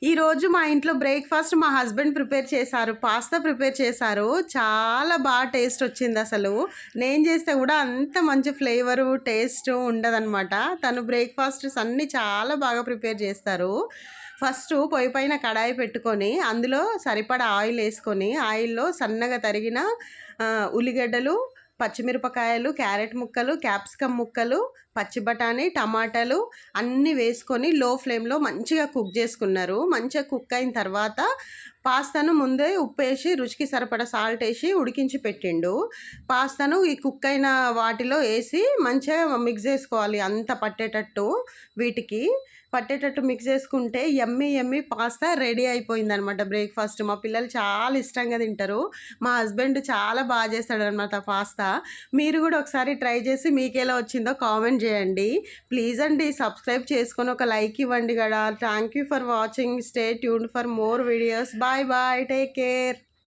ఈరోజు మా ఇంట్లో బ్రేక్ఫాస్ట్ మా హస్బెండ్ ప్రిపేర్ చేశారు. పాస్తా ప్రిపేర్ చేశారు. చాలా బాగా టేస్ట్ వచ్చింది అసలు. నేను చేస్తే కూడా అంత మంచి ఫ్లేవరు, టేస్ట్ ఉండదనమాట. తను బ్రేక్ఫాస్ట్స్ అన్నీ చాలా బాగా ప్రిపేర్ చేస్తారు. ఫస్ట్ పొయ్యి పైన కడాయి పెట్టుకొని అందులో సరిపడా ఆయిల్ వేసుకొని ఆయిల్లో సన్నగా తరిగిన ఉల్లిగడ్డలు, పచ్చిమిరపకాయలు, క్యారెట్ ముక్కలు, క్యాప్సికమ్ ముక్కలు, పచ్చి బఠానీ, టమాటాలు అన్నీ వేసుకొని లో ఫ్లేమ్లో మంచిగా కుక్ చేసుకున్నారు. మంచిగా కుక్ అయిన తర్వాత పాస్తాను ముందే ఉప్పేసి రుచికి సరిపడా సాల్ట్ వేసి ఉడికించి పెట్టిండు. పాస్తాను ఈ కుక్ అయిన వాటిలో వేసి మంచిగా మిక్స్ చేసుకోవాలి, అంత పట్టేటట్టు వీటికి పట్టేటట్టు మిక్స్ చేసుకుంటే యమ్మీ యమ్మీ పాస్తా రెడీ అయిపోయిందనమాట బ్రేక్ఫాస్ట్. మా పిల్లలు చాలా ఇష్టంగా తింటారు. మా హస్బెండ్ చాలా బాగా చేస్తాడనమాట పాస్తా. మీరు కూడా ఒకసారి ట్రై చేసి మీకు ఎలా వచ్చిందో కామెంట్ చేయండి. ప్లీజ్ అండి సబ్స్క్రైబ్ చేసుకొని ఒక లైక్ ఇవ్వండి కదా. Thank you for watching. Stay tuned for more videos. Bye bye, take care.